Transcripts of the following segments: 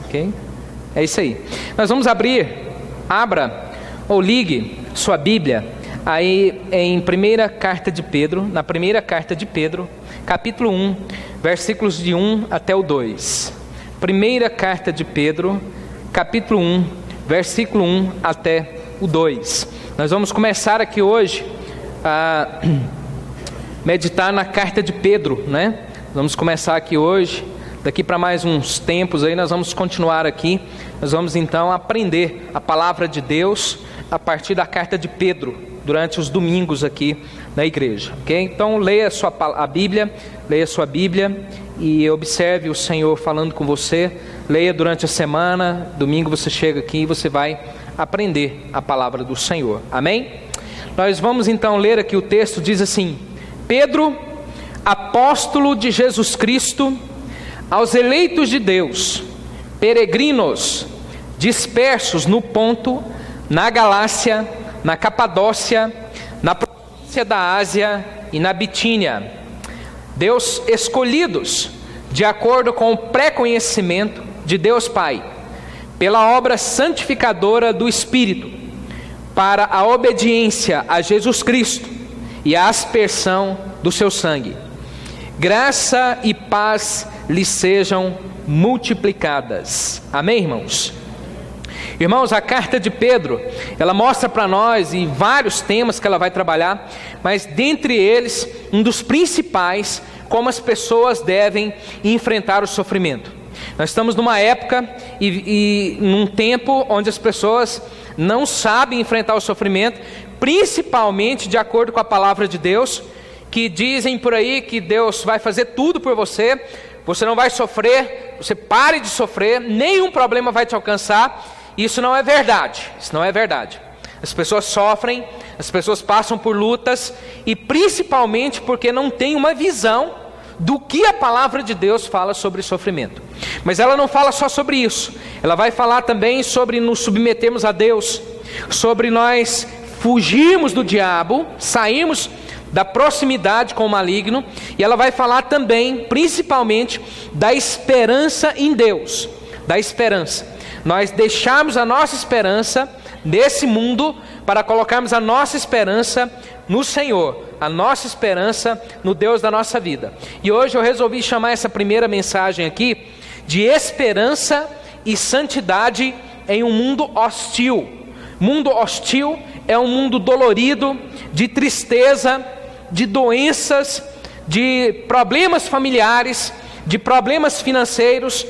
Ok? É isso aí. Nós vamos abra ou ligue sua Bíblia aí em primeira carta de Pedro, na primeira carta de Pedro, capítulo 1, versículos de 1 até o 2. Primeira carta de Pedro, capítulo 1, versículo 1 até o 2. Nós vamos começar aqui hoje a meditar na carta de Pedro, né? Vamos começar aqui hoje. Daqui para mais uns tempos aí nós vamos continuar aqui. Nós vamos então aprender a palavra de Deus a partir da carta de Pedro, durante os domingos aqui na igreja, ok? Então leia a Bíblia, leia sua Bíblia e observe o Senhor falando com você. Leia durante a semana, domingo você chega aqui e você vai aprender a palavra do Senhor, amém? Nós vamos então ler aqui o texto, diz assim: Pedro, apóstolo de Jesus Cristo, aos eleitos de Deus, peregrinos, dispersos no Ponto, na Galácia, na Capadócia, na província da Ásia e na Bitínia, Deus escolhidos, de acordo com o pré-conhecimento de Deus Pai, pela obra santificadora do Espírito, para a obediência a Jesus Cristo e a aspersão do seu sangue. Graça e paz lhes sejam multiplicadas. Amém, irmãos? Irmãos, a carta de Pedro, ela mostra para nós em vários temas que ela vai trabalhar, mas dentre eles, um dos principais, como as pessoas devem enfrentar o sofrimento. Nós estamos numa época e num tempo onde as pessoas não sabem enfrentar o sofrimento, principalmente de acordo com a palavra de Deus, que dizem por aí que Deus vai fazer tudo por você, você não vai sofrer, você pare de sofrer, nenhum problema vai te alcançar. Isso não é verdade, isso não é verdade. As pessoas sofrem, as pessoas passam por lutas, e principalmente porque não tem uma visão do que a palavra de Deus fala sobre sofrimento. Mas ela não fala só sobre isso, ela vai falar também sobre nos submetermos a Deus, sobre nós fugirmos do diabo, sairmos da proximidade com o maligno, e ela vai falar também, principalmente, da esperança em Deus, da esperança. Nós deixarmos a nossa esperança nesse mundo para colocarmos a nossa esperança no Senhor, a nossa esperança no Deus da nossa vida. E hoje eu resolvi chamar essa primeira mensagem aqui de esperança e santidade em um mundo hostil. Mundo hostil é um mundo dolorido, de tristeza, de doenças, de problemas familiares, de problemas financeiros,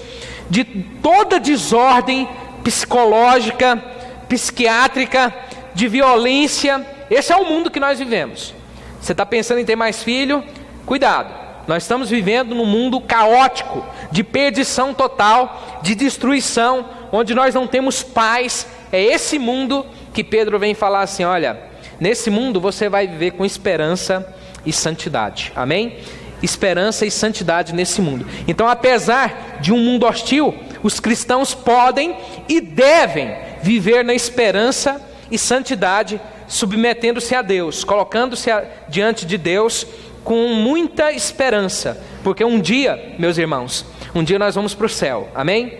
de toda desordem psicológica, psiquiátrica, de violência. Esse é o mundo que nós vivemos. Você está pensando em ter mais filho? Cuidado, nós estamos vivendo num mundo caótico, de perdição total, de destruição, onde nós não temos paz. É esse mundo que Pedro vem falar assim: olha, nesse mundo você vai viver com esperança e santidade, amém? Esperança e santidade nesse mundo. Então, apesar de um mundo hostil, os cristãos podem e devem viver na esperança e santidade, submetendo-se a Deus, colocando-se diante de Deus com muita esperança, porque um dia, meus irmãos, um dia nós vamos para o céu, amém?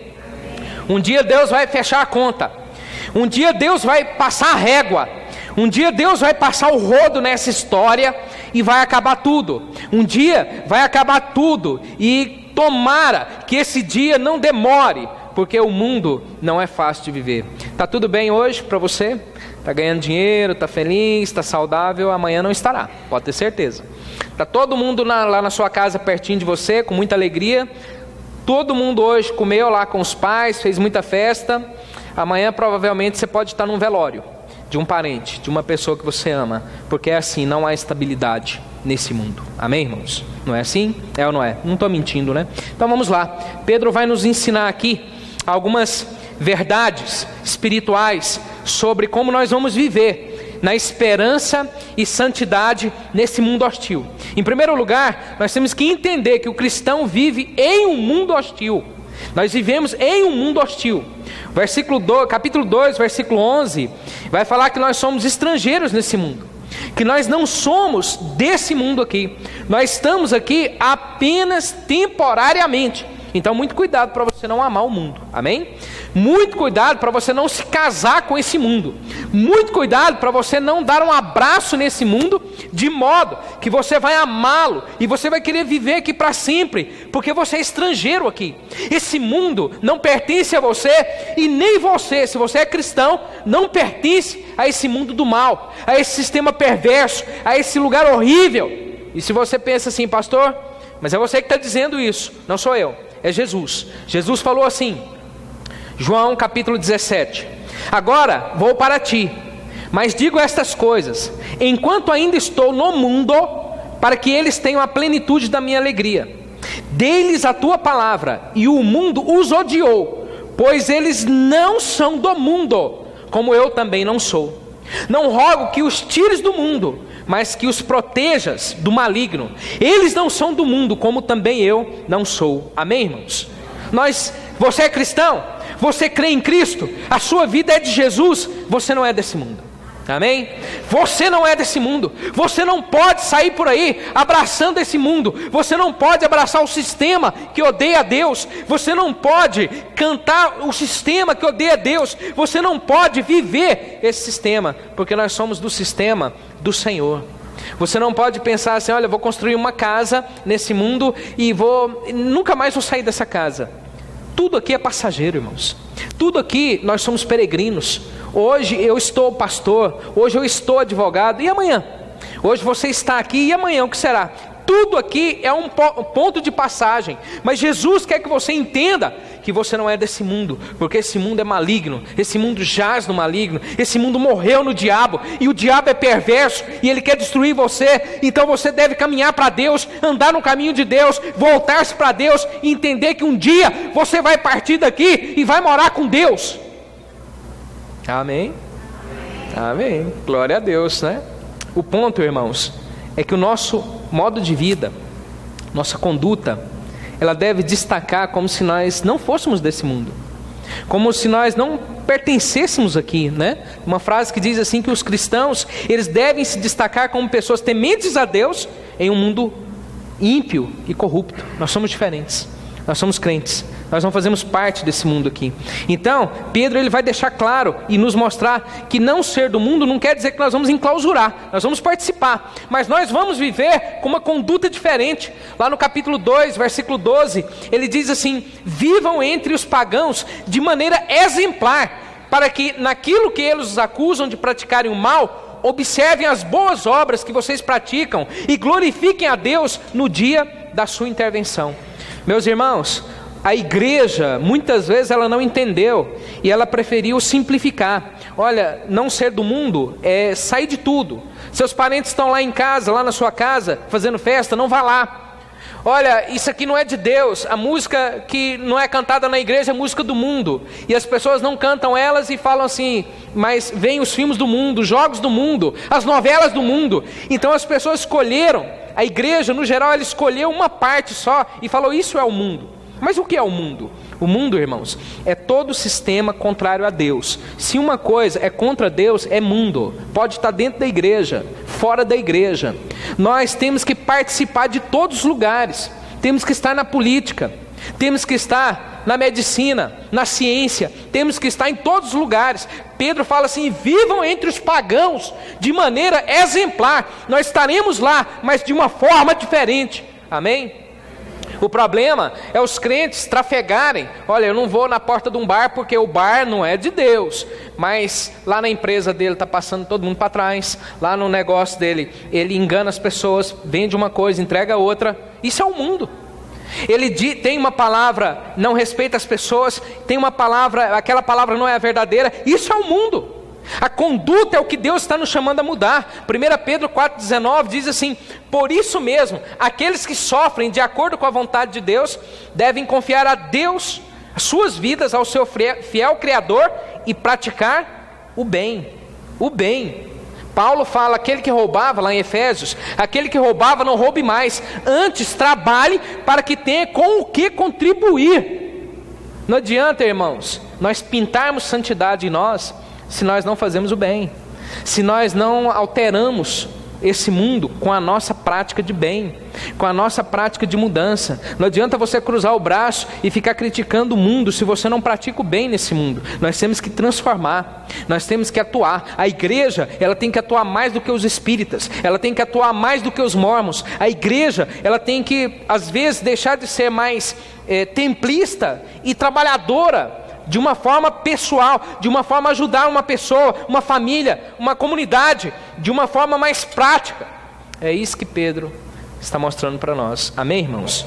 Um dia Deus vai fechar a conta, um dia Deus vai passar a régua, um dia Deus vai passar o rodo nessa história e vai acabar tudo. Um dia vai acabar tudo, e tomara que esse dia não demore, porque o mundo não é fácil de viver. Está tudo bem hoje para você? Está ganhando dinheiro, está feliz, está saudável? Amanhã não estará, pode ter certeza. Está todo mundo lá na sua casa pertinho de você, com muita alegria. Todo mundo hoje comeu lá com os pais, fez muita festa. Amanhã provavelmente você pode estar num velório de um parente, de uma pessoa que você ama, porque é assim, não há estabilidade nesse mundo, amém, irmãos? Não é assim? É ou não é? Não estou mentindo, né? Então vamos lá, Pedro vai nos ensinar aqui algumas verdades espirituais sobre como nós vamos viver na esperança e santidade nesse mundo hostil. Em primeiro lugar, nós temos que entender que o cristão vive em um mundo hostil. Nós vivemos em um mundo hostil. Capítulo 2, versículo 11, vai falar que nós somos estrangeiros nesse mundo, que nós não somos desse mundo aqui, nós estamos aqui apenas temporariamente. Então muito cuidado para você não amar o mundo, amém? Muito cuidado para você não se casar com esse mundo. Muito cuidado para você não dar um abraço nesse mundo, de modo que você vai amá-lo e você vai querer viver aqui para sempre, porque você é estrangeiro aqui. Esse mundo não pertence a você, e nem você, se você é cristão, não pertence a esse mundo do mal, a esse sistema perverso, a esse lugar horrível. E se você pensa assim, pastor, mas é você que está dizendo isso, não sou eu, é Jesus. Jesus falou assim, João capítulo 17: agora vou para ti, mas digo estas coisas, enquanto ainda estou no mundo, para que eles tenham a plenitude da minha alegria. Dei-lhes a tua palavra, e o mundo os odiou, pois eles não são do mundo, como eu também não sou. Não rogo que os tires do mundo, mas que os protejas do maligno. Eles não são do mundo, como também eu não sou. Amém, irmãos? Você é cristão? Você crê em Cristo? A sua vida é de Jesus? Você não é desse mundo. Amém? Você não é desse mundo. Você não pode sair por aí abraçando esse mundo. Você não pode abraçar o sistema que odeia a Deus. Você não pode cantar o sistema que odeia a Deus. Você não pode viver esse sistema, porque nós somos do sistema do Senhor. Você não pode pensar assim, olha, eu vou construir uma casa nesse mundo e nunca mais vou sair dessa casa. Tudo aqui é passageiro, irmãos. Tudo aqui nós somos peregrinos. Hoje eu estou pastor, hoje eu estou advogado, e amanhã? Hoje você está aqui, e amanhã o que será? Tudo aqui é um ponto de passagem, mas Jesus quer que você entenda que você não é desse mundo, porque esse mundo é maligno, esse mundo jaz no maligno, esse mundo morreu no diabo, e o diabo é perverso, e ele quer destruir você. Então você deve caminhar para Deus, andar no caminho de Deus, voltar-se para Deus, e entender que um dia você vai partir daqui e vai morar com Deus. Amém? Amém. Glória a Deus, né? O ponto, irmãos, é que o nosso modo de vida, nossa conduta, ela deve destacar como se nós não fôssemos desse mundo, como se nós não pertencêssemos aqui, né? Uma frase que diz assim, que os cristãos, eles devem se destacar como pessoas tementes a Deus em um mundo ímpio e corrupto. Nós somos diferentes, nós somos crentes, nós não fazemos parte desse mundo aqui. Então, Pedro ele vai deixar claro e nos mostrar que não ser do mundo não quer dizer que nós vamos enclausurar, nós vamos participar, mas nós vamos viver com uma conduta diferente. Lá no capítulo 2, versículo 12, ele diz assim: vivam entre os pagãos de maneira exemplar, para que naquilo que eles os acusam de praticarem o mal, observem as boas obras que vocês praticam e glorifiquem a Deus no dia da sua intervenção. Meus irmãos, a igreja, muitas vezes ela não entendeu e ela preferiu simplificar. Olha, não ser do mundo é sair de tudo. Seus parentes estão lá em casa, lá na sua casa, fazendo festa, não vá lá. Olha, isso aqui não é de Deus, a música que não é cantada na igreja é música do mundo. E as pessoas não cantam elas e falam assim, mas vem os filmes do mundo, os jogos do mundo, as novelas do mundo. Então as pessoas escolheram, a igreja no geral ela escolheu uma parte só e falou, isso é o mundo. Mas o que é o mundo? O mundo, irmãos, é todo sistema contrário a Deus. Se uma coisa é contra Deus, é mundo. Pode estar dentro da igreja, fora da igreja. Nós temos que participar de todos os lugares. Temos que estar na política, temos que estar na medicina, na ciência, temos que estar em todos os lugares. Pedro fala assim, vivam entre os pagãos de maneira exemplar. Nós estaremos lá, mas de uma forma diferente. Amém? O problema é os crentes trafegarem. Olha, eu não vou na porta de um bar porque o bar não é de Deus, mas lá na empresa dele está passando todo mundo para trás. Lá no negócio dele, ele engana as pessoas, vende uma coisa, entrega outra. Isso é o mundo. Ele tem uma palavra, não respeita as pessoas. Tem uma palavra, aquela palavra não é a verdadeira. Isso é o mundo. A conduta é o que Deus está nos chamando a mudar. 1 Pedro 4,19 diz assim: por isso mesmo, aqueles que sofrem de acordo com a vontade de Deus devem confiar a Deus as suas vidas, ao seu fiel Criador, e praticar o bem. O bem. Paulo fala, aquele que roubava, lá em Efésios, aquele que roubava não roube mais, antes trabalhe para que tenha com o que contribuir. Não adianta, irmãos, nós pintarmos santidade em nós, se nós não fazemos o bem, se nós não alteramos esse mundo com a nossa prática de bem, com a nossa prática de mudança. Não adianta você cruzar o braço e ficar criticando o mundo se você não pratica o bem nesse mundo. Nós temos que transformar, nós temos que atuar. A igreja, ela tem que atuar mais do que os espíritas, ela tem que atuar mais do que os mormons. A igreja, ela tem que, às vezes, deixar de ser mais templista e trabalhadora, de uma forma pessoal, de uma forma a ajudar uma pessoa, uma família, uma comunidade, de uma forma mais prática. É isso que Pedro está mostrando para nós. Amém, irmãos?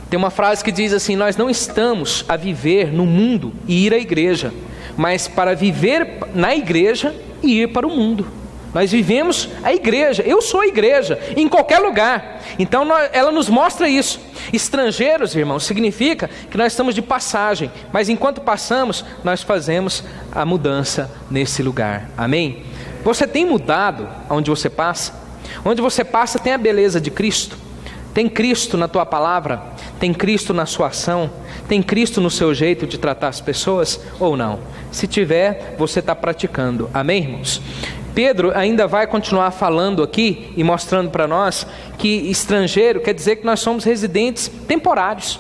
Tem uma frase que diz assim: nós não estamos a viver no mundo e ir à igreja, mas para viver na igreja e ir para o mundo. Nós vivemos a igreja, eu sou a igreja, em qualquer lugar. Então ela nos mostra isso. Estrangeiros, irmãos, significa que nós estamos de passagem, mas enquanto passamos, nós fazemos a mudança nesse lugar. Amém? Você tem mudado onde você passa? Onde você passa tem a beleza de Cristo? Tem Cristo na tua palavra? Tem Cristo na sua ação? Tem Cristo no seu jeito de tratar as pessoas? Ou não? Se tiver, você está praticando. Amém, irmãos? Pedro ainda vai continuar falando aqui e mostrando para nós que estrangeiro quer dizer que nós somos residentes temporários.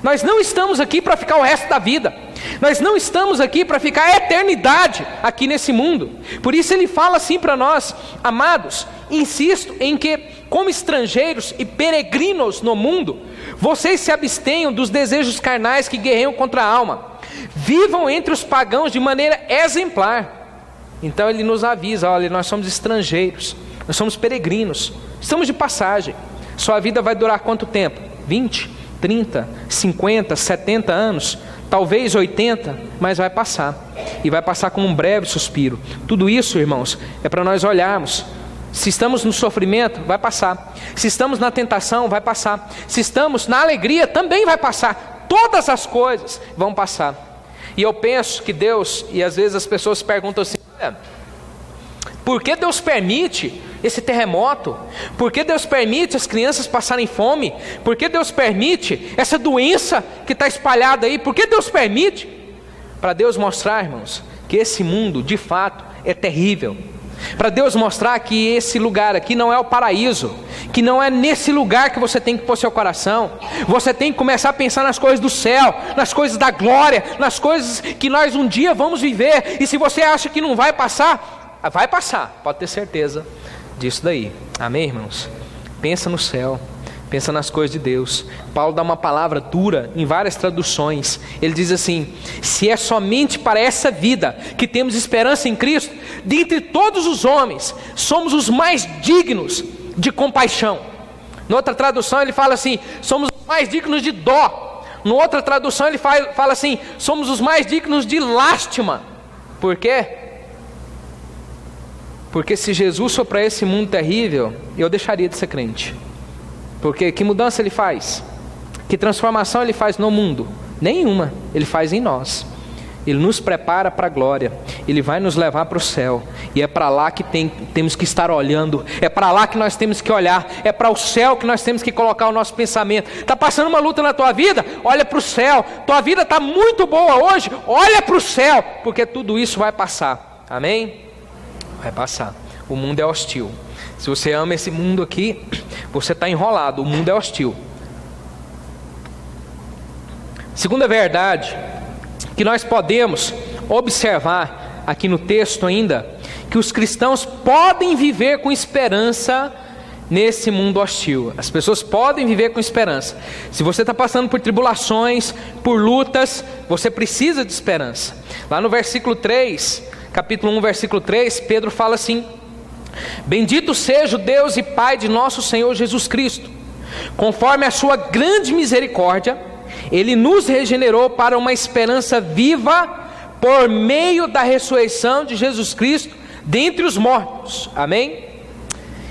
Nós não estamos aqui para ficar o resto da vida. Nós não estamos aqui para ficar a eternidade aqui nesse mundo. Por isso ele fala assim para nós: amados, insisto em que, como estrangeiros e peregrinos no mundo, vocês se abstenham dos desejos carnais que guerreiam contra a alma. Vivam entre os pagãos de maneira exemplar. Então ele nos avisa: olha, nós somos estrangeiros, nós somos peregrinos, estamos de passagem. Sua vida vai durar quanto tempo? 20, 30, 50, 70 anos, talvez 80, mas vai passar. E vai passar como um breve suspiro. Tudo isso, irmãos, é para nós olharmos. Se estamos no sofrimento, vai passar. Se estamos na tentação, vai passar. Se estamos na alegria, também vai passar. Todas as coisas vão passar. E eu penso que Deus, e às vezes as pessoas perguntam assim: por que Deus permite esse terremoto? Por que Deus permite as crianças passarem fome? Por que Deus permite essa doença que está espalhada aí? Por que Deus permite? Para Deus mostrar, irmãos, que esse mundo de fato é terrível. Para Deus mostrar que esse lugar aqui não é o paraíso, que não é nesse lugar que você tem que pôr seu coração. Você tem que começar a pensar nas coisas do céu, nas coisas da glória, nas coisas que nós um dia vamos viver. E se você acha que não vai passar, vai passar, pode ter certeza disso daí. Amém, irmãos? Pensa no céu, pensa nas coisas de Deus. Paulo dá uma palavra dura em várias traduções. Ele diz assim: se é somente para essa vida que temos esperança em Cristo, dentre todos os homens, somos os mais dignos de compaixão. Noutra tradução ele fala assim: somos os mais dignos de dó. Noutra tradução ele fala assim: somos os mais dignos de lástima. Por quê? Porque se Jesus for para esse mundo terrível, eu deixaria de ser crente. Porque que mudança ele faz? Que transformação ele faz no mundo? Nenhuma, ele faz em nós. Ele nos prepara para a glória, ele vai nos levar para o céu. E é para lá que temos que estar olhando, é para lá que nós temos que olhar, é para o céu que nós temos que colocar o nosso pensamento. Está passando uma luta na tua vida? Olha para o céu. Tua vida está muito boa hoje? Olha para o céu, porque tudo isso vai passar. Amém? Vai passar. O mundo é hostil. Se você ama esse mundo aqui, você está enrolado. O mundo é hostil. Segunda verdade que nós podemos observar aqui no texto ainda, que os cristãos podem viver com esperança nesse mundo hostil. As pessoas podem viver com esperança. Se você está passando por tribulações, por lutas, você precisa de esperança. Lá no versículo 3, capítulo 1, versículo 3, Pedro fala assim: bendito seja o Deus e Pai de nosso Senhor Jesus Cristo, conforme a sua grande misericórdia, Ele nos regenerou para uma esperança viva por meio da ressurreição de Jesus Cristo dentre os mortos. Amém?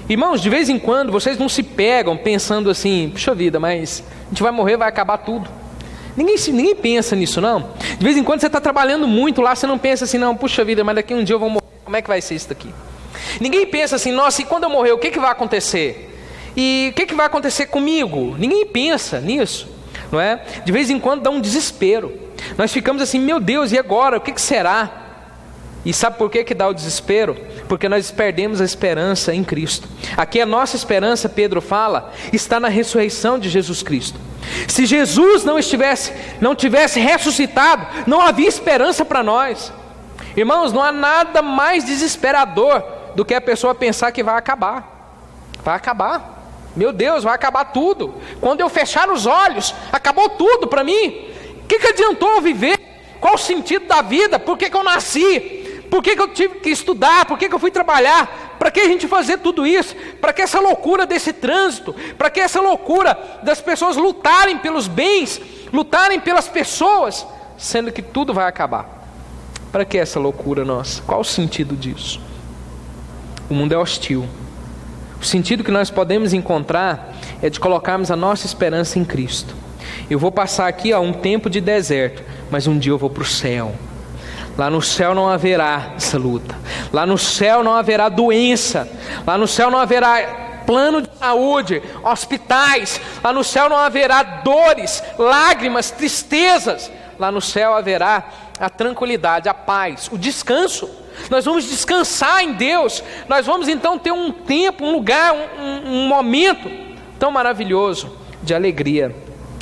Irmãos, de vez em quando vocês não se pegam pensando assim: puxa vida, mas a gente vai morrer, vai acabar tudo. Ninguém pensa nisso, não. De vez em quando você está trabalhando muito lá, você não pensa assim: não, puxa vida, mas daqui um dia eu vou morrer, como é que vai ser isso daqui? Ninguém pensa assim: nossa, e quando eu morrer, o que vai acontecer? E o que vai acontecer comigo? Ninguém pensa nisso, não é? De vez em quando dá um desespero. Nós ficamos assim: meu Deus, e agora? O que será? E sabe por que dá o desespero? porque nós perdemos a esperança em Cristo. Aqui a nossa esperança, Pedro fala, está na ressurreição de Jesus Cristo. Se Jesus não tivesse ressuscitado, não havia esperança para nós. Irmãos, não há nada mais desesperador do que a pessoa pensar que vai acabar. Vai acabar. Meu Deus, vai acabar tudo. Quando eu fechar os olhos, acabou tudo para mim. O que adiantou eu viver? Qual o sentido da vida? Por que eu nasci? Por que eu tive que estudar? Por que eu fui trabalhar? Para que a gente fazer tudo isso? Para que essa loucura desse trânsito? Para que essa loucura das pessoas lutarem pelos bens, lutarem pelas pessoas, sendo que tudo vai acabar? Para que essa loucura nossa? Qual o sentido disso? O mundo é hostil. O sentido que nós podemos encontrar é de colocarmos a nossa esperança em Cristo. Eu vou passar aqui um tempo de deserto, mas um dia eu vou para o céu. Lá no céu não haverá essa luta. Lá no céu não haverá doença. Lá no céu não haverá plano de saúde, hospitais. Lá no céu não haverá dores, lágrimas, tristezas. Lá no céu haverá a tranquilidade, a paz, o descanso. Nós vamos descansar em Deus. Nós vamos então ter um tempo, um lugar, um momento tão maravilhoso de alegria.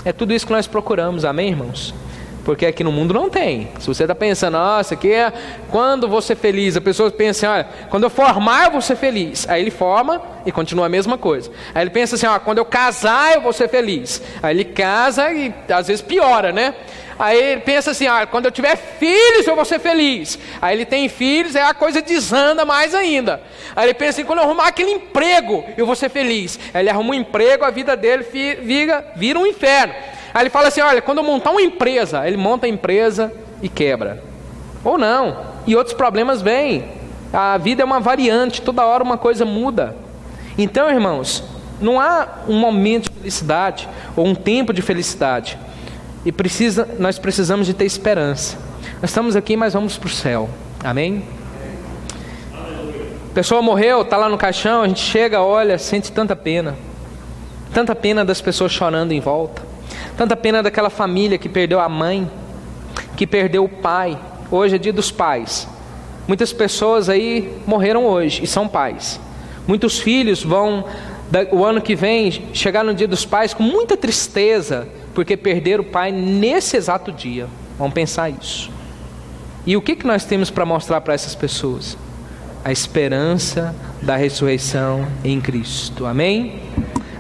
É tudo isso que nós procuramos, amém, irmãos? Porque aqui no mundo não tem. Se você está pensando, nossa, aqui é quando vou ser feliz, a pessoa pensa assim, olha, quando eu formar eu vou ser feliz. Aí ele forma e continua a mesma coisa. Aí ele pensa assim, quando eu casar eu vou ser feliz. Aí ele casa e às vezes piora, né? Aí ele pensa assim, quando eu tiver filhos eu vou ser feliz. Aí ele tem filhos, aí a coisa desanda mais ainda. Aí ele pensa assim, quando eu arrumar aquele emprego eu vou ser feliz. Aí ele arruma um emprego, a vida dele vira um inferno. Aí ele fala assim, olha, quando eu montar uma empresa, ele monta a empresa e quebra. Ou não, e outros problemas vêm. A vida é uma variante, toda hora uma coisa muda. Então, irmãos, não há um momento de felicidade ou um tempo de felicidade. E nós precisamos de ter esperança. Nós estamos aqui, mas vamos para o céu. Amém? A pessoa morreu, está lá no caixão, a gente chega, olha, sente tanta pena. Tanta pena das pessoas chorando em volta. Tanta pena daquela família que perdeu a mãe, que perdeu o pai. Hoje é dia dos pais. Muitas pessoas aí morreram hoje e são pais. Muitos filhos vão, o ano que vem, chegar no dia dos pais com muita tristeza, porque perderam o pai nesse exato dia. Vamos pensar isso. E o que nós temos para mostrar para essas pessoas? A esperança da ressurreição em Cristo. Amém?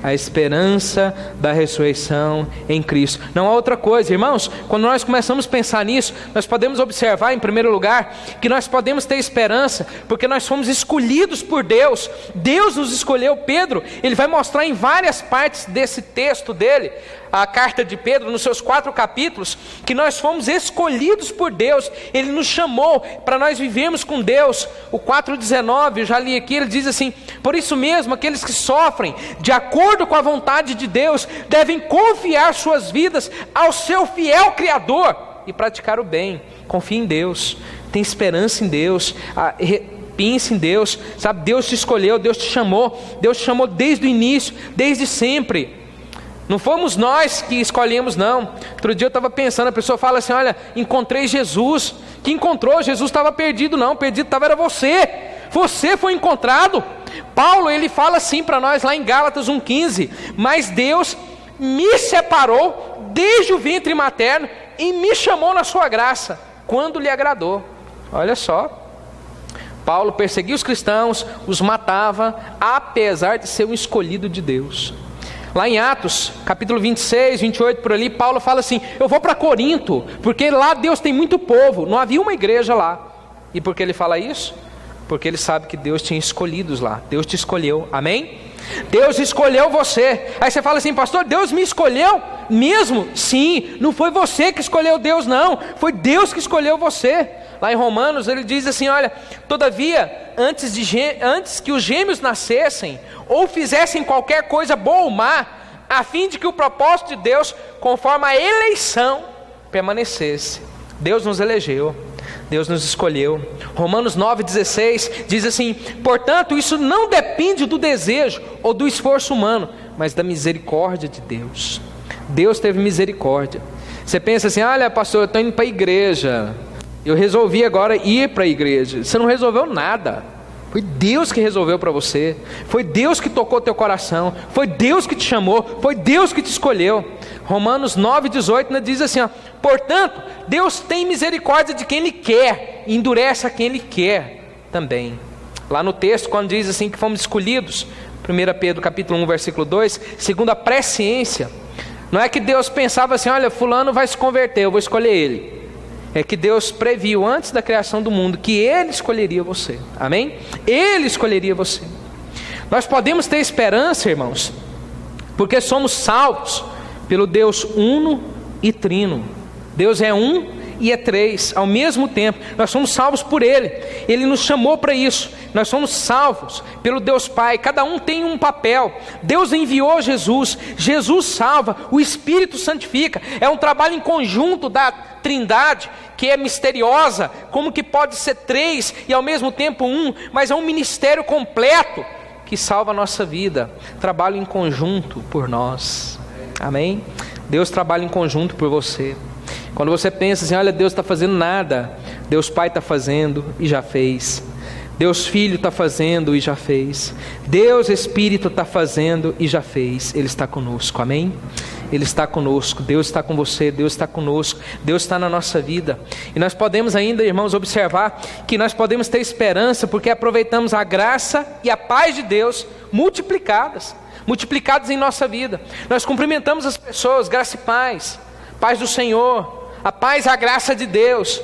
A esperança da ressurreição em Cristo. Não há outra coisa, irmãos. Quando nós começamos a pensar nisso, nós podemos observar, em primeiro lugar, que nós podemos ter esperança, porque nós fomos escolhidos por Deus. Deus nos escolheu. Pedro, ele vai mostrar em várias partes desse texto dele, a carta de Pedro, nos seus 4 capítulos, que nós fomos escolhidos por Deus. Ele nos chamou para nós vivermos com Deus. O 4,19, eu já li aqui, ele diz assim: por isso mesmo, aqueles que sofrem de acordo com a vontade de Deus, devem confiar suas vidas ao seu fiel Criador e praticar o bem. Confie em Deus, tem esperança em Deus, pense em Deus, sabe? Deus te escolheu, Deus te chamou desde o início, desde sempre. Não fomos nós que escolhemos, não. Outro dia eu estava pensando, a pessoa fala assim: olha, encontrei Jesus. Que encontrou? Jesus estava perdido, não. Perdido era você. Você foi encontrado. Paulo, ele fala assim para nós lá em Gálatas 1,15: mas Deus me separou desde o ventre materno e me chamou na sua graça, quando lhe agradou. Olha só. Paulo perseguia os cristãos, os matava, apesar de ser um escolhido de Deus. Lá em Atos, capítulo 26, 28, por ali, Paulo fala assim: eu vou para Corinto, porque lá Deus tem muito povo, não havia uma igreja lá. E por que ele fala isso? Porque ele sabe que Deus tinha escolhidos lá, Deus te escolheu, amém? Deus escolheu você. Aí você fala assim: pastor, Deus me escolheu mesmo? Sim, não foi você que escolheu Deus, não, foi Deus que escolheu você. Lá em Romanos ele diz assim: olha, todavia, antes que os gêmeos nascessem, ou fizessem qualquer coisa boa ou má, a fim de que o propósito de Deus, conforme a eleição, permanecesse. Deus nos elegeu, Deus nos escolheu. Romanos 9,16 diz assim: portanto, isso não depende do desejo ou do esforço humano, mas da misericórdia de Deus. Deus teve misericórdia. Você pensa assim: olha, pastor, eu estou indo para a igreja, eu resolvi agora ir para a igreja. Você não resolveu nada, Foi Deus que resolveu para você. Foi Deus que tocou teu coração. Foi Deus que te chamou. Foi Deus que te escolheu. Romanos 9:18 diz assim, ó: portanto, Deus tem misericórdia de quem Ele quer, e endurece a quem Ele quer também. Lá no texto, quando diz assim que fomos escolhidos, 1 Pedro capítulo 1, versículo 2, segundo a presciência, não é que Deus pensava assim, olha, fulano vai se converter, eu vou escolher ele. É que Deus previu antes da criação do mundo que Ele escolheria você. Amém? Ele escolheria você. Nós podemos ter esperança, irmãos, porque somos salvos pelo Deus uno e trino. Deus é um e é três ao mesmo tempo. Nós somos salvos por Ele. Ele nos chamou para isso. Nós somos salvos pelo Deus Pai. Cada um tem um papel. Deus enviou Jesus. Jesus salva. O Espírito santifica. É um trabalho em conjunto da Trindade, que é misteriosa. Como que pode ser três e ao mesmo tempo um? Mas é um ministério completo que salva a nossa vida. Trabalho em conjunto por nós. Amém? Deus trabalha em conjunto por você. Quando você pensa assim, olha, Deus está fazendo nada, Deus Pai está fazendo e já fez. Deus Filho está fazendo e já fez. Deus Espírito está fazendo e já fez. Ele está conosco, amém? Ele está conosco, Deus está com você, Deus está conosco, Deus está na nossa vida. E nós podemos ainda, irmãos, observar que nós podemos ter esperança porque aproveitamos a graça e a paz de Deus multiplicadas em nossa vida. Nós cumprimentamos as pessoas, graça e paz, paz do Senhor, a paz e a graça de Deus.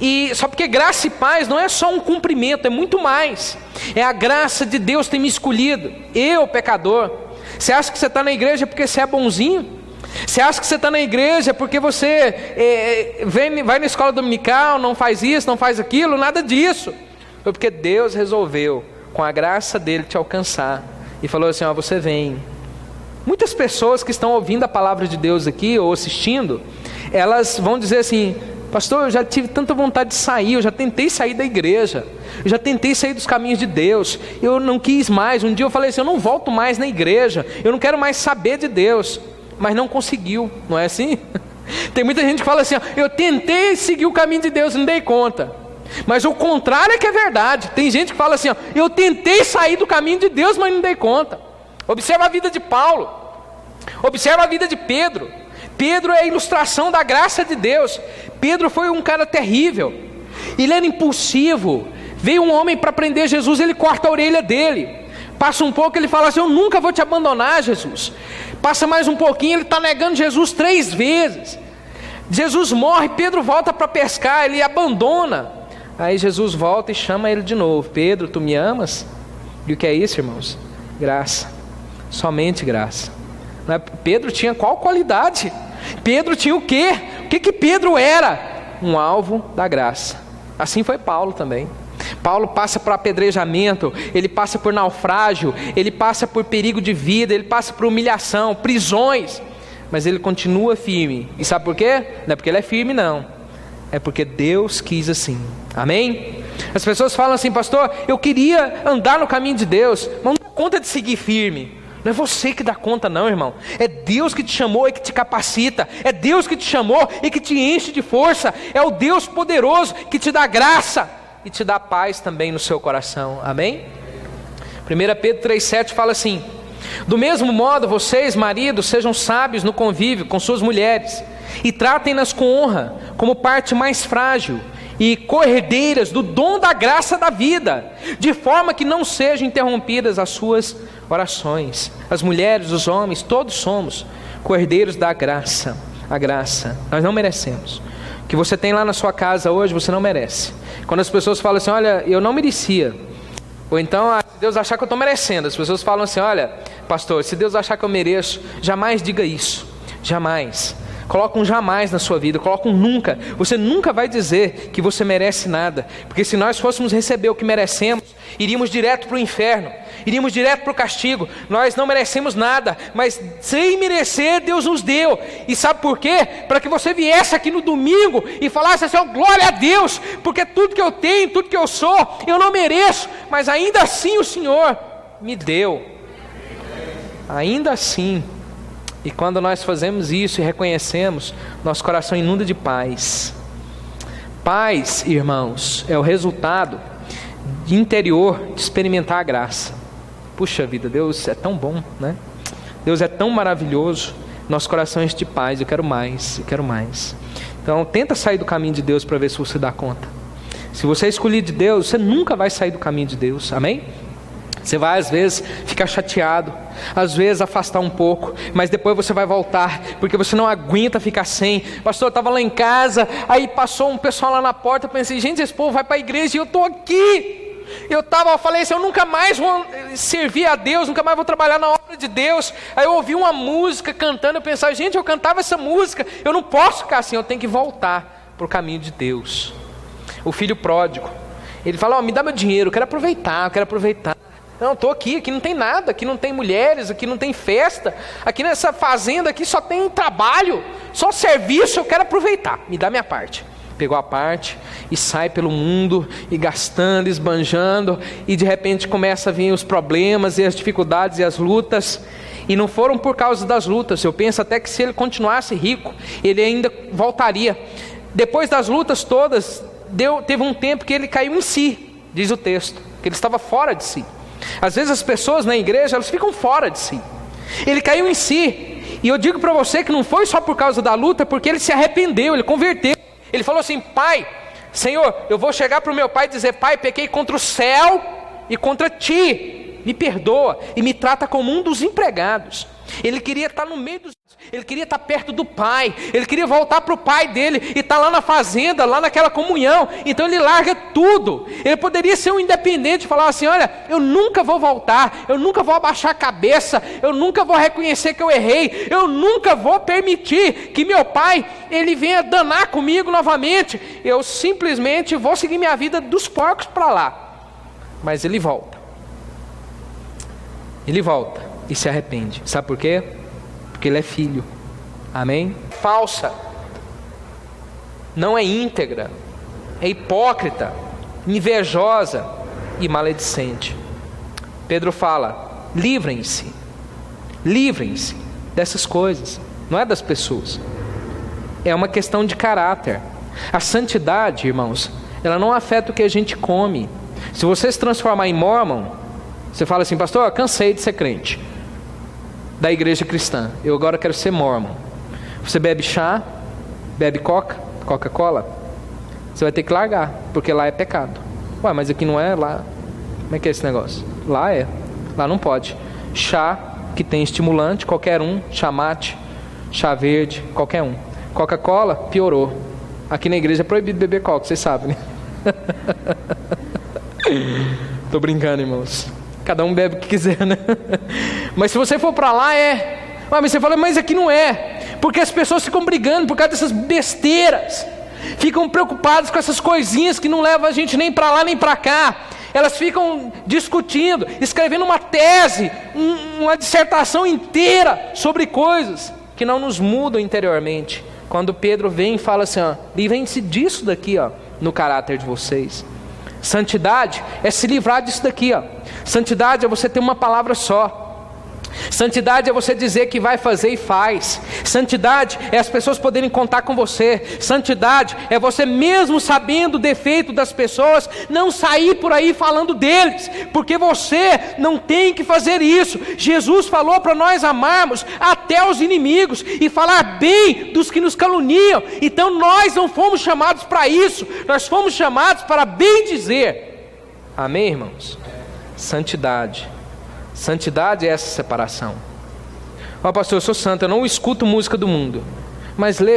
E só porque graça e paz não é só um cumprimento, é muito mais. É a graça de Deus ter me escolhido, eu pecador. Você acha que você está na igreja porque você é bonzinho? Você acha que você está na igreja porque você vai na escola dominical, não faz isso, não faz aquilo? Nada disso. Foi porque Deus resolveu, com a graça dele, te alcançar. E falou assim, ó, você vem. Muitas pessoas que estão ouvindo a palavra de Deus aqui, ou assistindo, elas vão dizer assim, pastor, eu já tive tanta vontade de sair, eu já tentei sair da igreja, eu já tentei sair dos caminhos de Deus, eu não quis mais. Um dia eu falei assim, eu não volto mais na igreja, eu não quero mais saber de Deus, mas não conseguiu, não é assim? Tem muita gente que fala assim, ó, eu tentei seguir o caminho de Deus e não dei conta. Mas o contrário é que é verdade. Tem gente que fala assim, ó, eu tentei sair do caminho de Deus, mas não dei conta. Observa a vida de Paulo, observa a vida de Pedro. Pedro é a ilustração da graça de Deus. Pedro foi um cara terrível, ele era impulsivo. Veio um homem para prender Jesus, ele corta a orelha dele. Passa um pouco, ele fala assim, eu nunca vou te abandonar, Jesus. Passa mais um pouquinho, ele está negando Jesus 3 vezes. Jesus morre, Pedro volta para pescar, ele abandona. Aí Jesus volta e chama ele de novo. Pedro, tu me amas? E o que é isso, irmãos? Graça, somente graça. Pedro tinha qual qualidade? Pedro tinha o quê? O que Pedro era? Um alvo da graça. Assim foi Paulo também. Paulo passa por apedrejamento, ele passa por naufrágio, ele passa por perigo de vida, ele passa por humilhação, prisões, mas ele continua firme. E sabe por quê? Não é porque ele é firme, não. É porque Deus quis assim. Amém? As pessoas falam assim, pastor, eu queria andar no caminho de Deus, mas não dá conta de seguir firme. Não é você que dá conta não, irmão. É Deus que te chamou e que te capacita. É Deus que te chamou e que te enche de força. É o Deus poderoso que te dá graça e te dá paz também no seu coração. Amém? 1 Pedro 3,7 fala assim, do mesmo modo vocês, maridos, sejam sábios no convívio com suas mulheres e tratem-nas com honra, como parte mais frágil e co-herdeiras do dom da graça da vida, de forma que não sejam interrompidas as suas orações. As mulheres, os homens, todos somos co-herdeiros da graça. A graça, nós não merecemos. O que você tem lá na sua casa hoje, você não merece. Quando as pessoas falam assim, olha, eu não merecia, ou então, se Deus achar que eu estou merecendo, as pessoas falam assim, olha, pastor, se Deus achar que eu mereço, jamais diga isso, jamais. Coloca um jamais na sua vida, coloca um nunca. Você nunca vai dizer que você merece nada, porque se nós fôssemos receber o que merecemos, iríamos direto para o inferno, iríamos direto para o castigo. Nós não merecemos nada, mas sem merecer Deus nos deu. E sabe por quê? Para que você viesse aqui no domingo e falasse assim, oh, glória a Deus, porque tudo que eu tenho, tudo que eu sou, eu não mereço, mas ainda assim o Senhor me deu. Ainda assim. E quando nós fazemos isso e reconhecemos, nosso coração inunda de paz. Paz, irmãos, é o resultado interior de experimentar a graça. Puxa vida, Deus é tão bom, né? Deus é tão maravilhoso. Nosso coração enche de paz. Eu quero mais, eu quero mais. Então tenta sair do caminho de Deus para ver se você dá conta. Se você é escolhido de Deus, você nunca vai sair do caminho de Deus, amém? Você vai às vezes ficar chateado, às vezes afastar um pouco, mas depois você vai voltar, porque você não aguenta ficar sem. Pastor, eu estava lá em casa, aí passou um pessoal lá na porta, eu pensei, gente, esse povo vai para a igreja e eu estou aqui. Eu falei assim, eu nunca mais vou servir a Deus, nunca mais vou trabalhar na obra de Deus. Aí eu ouvi uma música cantando, eu pensava, gente, eu cantava essa música, eu não posso ficar assim, eu tenho que voltar para o caminho de Deus. O filho pródigo, ele fala, me dá meu dinheiro, eu quero aproveitar. Não, estou aqui não tem nada, aqui não tem mulheres, aqui não tem festa, aqui nessa fazenda aqui só tem trabalho, só serviço, eu quero aproveitar, me dá minha parte. Pegou a parte e sai pelo mundo e gastando, esbanjando, e de repente começa a vir os problemas e as dificuldades e as lutas, e não foram por causa das lutas. Eu penso até que se ele continuasse rico, ele ainda voltaria. Depois das lutas todas, teve um tempo que ele caiu em si, diz o texto, que ele estava fora de si. Às vezes as pessoas na igreja, elas ficam fora de si. Ele caiu em si, e eu digo para você que não foi só por causa da luta, porque ele se arrependeu, ele converteu. Ele falou assim, pai, Senhor, eu vou chegar para o meu pai e dizer, pai, pequei contra o céu e contra ti, me perdoa e me trata como um dos empregados. Ele queria estar no meio ele queria estar perto do pai, ele queria voltar para o pai dele e estar lá na fazenda, lá naquela comunhão. Então ele larga tudo. Ele poderia ser um independente e falar assim, olha, eu nunca vou voltar, eu nunca vou abaixar a cabeça, eu nunca vou reconhecer que eu errei, eu nunca vou permitir que meu pai, ele venha danar comigo novamente, eu simplesmente vou seguir minha vida dos porcos para lá. Mas ele volta e se arrepende. Sabe por quê? Porque ele é filho, amém? Falsa, não é íntegra, é hipócrita, invejosa e maledicente. Pedro fala, livrem-se dessas coisas, não é das pessoas, é uma questão de caráter. A santidade, irmãos, ela não afeta o que a gente come. Se você se transformar em mormon, você fala assim, pastor, eu cansei de ser crente da igreja cristã, eu agora quero ser mormon. Você bebe chá, bebe Coca-Cola, você vai ter que largar, porque lá é pecado. Ué, mas aqui não é, lá, como é que é esse negócio? Lá é, lá não pode. Chá que tem estimulante, qualquer um, chá mate, chá verde, qualquer um. Coca-Cola, piorou. Aqui na igreja é proibido beber coca, vocês sabem, né? Tô brincando, irmãos. Cada um bebe o que quiser, né? Mas se você for para lá, é. Mas você fala, mas aqui não é. Porque as pessoas ficam brigando por causa dessas besteiras. Ficam preocupadas com essas coisinhas que não levam a gente nem para lá nem para cá. Elas ficam discutindo, escrevendo uma tese, uma dissertação inteira sobre coisas que não nos mudam interiormente. Quando Pedro vem e fala assim, livrem-se disso daqui, no caráter de vocês. Santidade é se livrar disso daqui, Santidade é você ter uma palavra só. Santidade é você dizer que vai fazer e faz. Santidade é as pessoas poderem contar com você. Santidade é você, mesmo sabendo o defeito das pessoas, não sair por aí falando deles, porque você não tem que fazer isso. Jesus falou para nós amarmos até os inimigos e falar bem dos que nos caluniam. Então nós não fomos chamados para isso, nós fomos chamados para bem dizer. Amém, irmãos? Santidade é essa separação. Pastor, eu sou santo, eu não escuto música do mundo, mas lê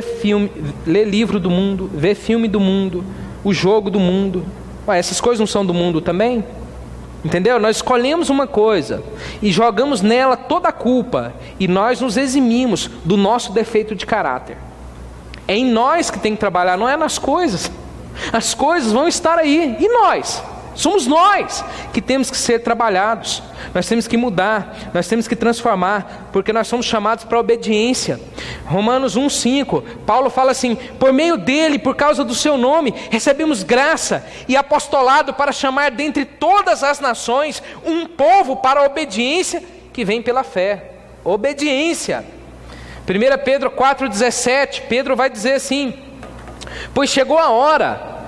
livro do mundo, vê filme do mundo, o jogo do mundo. Essas coisas não são do mundo também? Entendeu? Nós escolhemos uma coisa e jogamos nela toda a culpa, e nós nos eximimos do nosso defeito de caráter. É em nós que tem que trabalhar, não é nas coisas. As coisas vão estar aí, e nós? Somos nós que temos que ser trabalhados. Nós temos que mudar, nós temos que transformar, porque nós somos chamados para a obediência. Romanos 1,5, Paulo fala assim, por meio dele, por causa do seu nome, recebemos graça e apostolado para chamar dentre todas as nações um povo para a obediência que vem pela fé. Obediência. 1 Pedro 4,17, Pedro vai dizer assim, pois chegou a hora,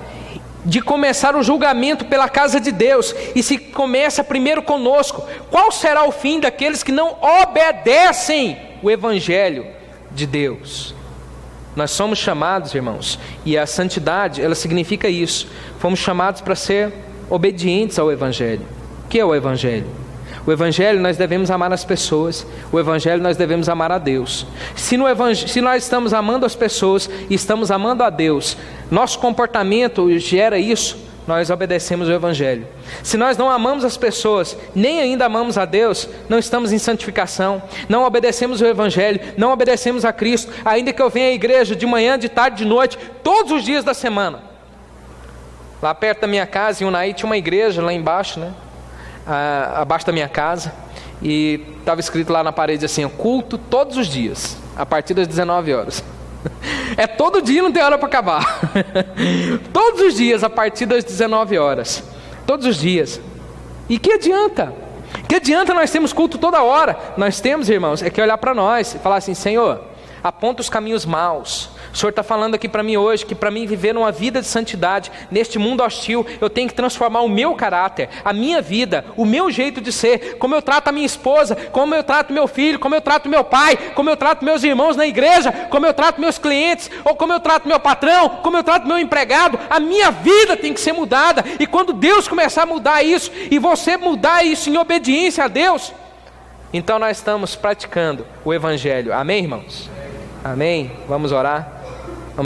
de começar o julgamento pela casa de Deus, e se começa primeiro conosco, qual será o fim daqueles que não obedecem o Evangelho de Deus? Nós somos chamados, irmãos, e a santidade, ela significa isso. Fomos chamados para ser obedientes ao Evangelho. O que é o Evangelho? O Evangelho, nós devemos amar as pessoas. O Evangelho, nós devemos amar a Deus. Se nós estamos amando as pessoas e estamos amando a Deus, nosso comportamento gera isso, nós obedecemos o Evangelho. Se nós não amamos as pessoas, nem ainda amamos a Deus, não estamos em santificação, não obedecemos o Evangelho, não obedecemos a Cristo. Ainda que eu venha à igreja de manhã, de tarde, de noite, todos os dias da semana. Lá perto da minha casa, em Unai, tinha uma igreja lá embaixo, né? Abaixo da minha casa, e estava escrito lá na parede assim: culto todos os dias, a partir das 19 horas. É todo dia, não tem hora para acabar. Todos os dias, a partir das 19 horas. Todos os dias. E que adianta? Que adianta nós temos culto toda hora? Nós temos, irmãos, é que olhar para nós e falar assim: Senhor, aponta os caminhos maus. O Senhor está falando aqui para mim hoje que para mim viver uma vida de santidade neste mundo hostil, eu tenho que transformar o meu caráter, a minha vida, o meu jeito de ser, como eu trato a minha esposa, como eu trato meu filho, como eu trato meu pai, como eu trato meus irmãos na igreja, como eu trato meus clientes, ou como eu trato meu patrão, como eu trato meu empregado. A minha vida tem que ser mudada, e quando Deus começar a mudar isso, e você mudar isso em obediência a Deus, então nós estamos praticando o Evangelho. Amém, irmãos? Amém? Vamos orar?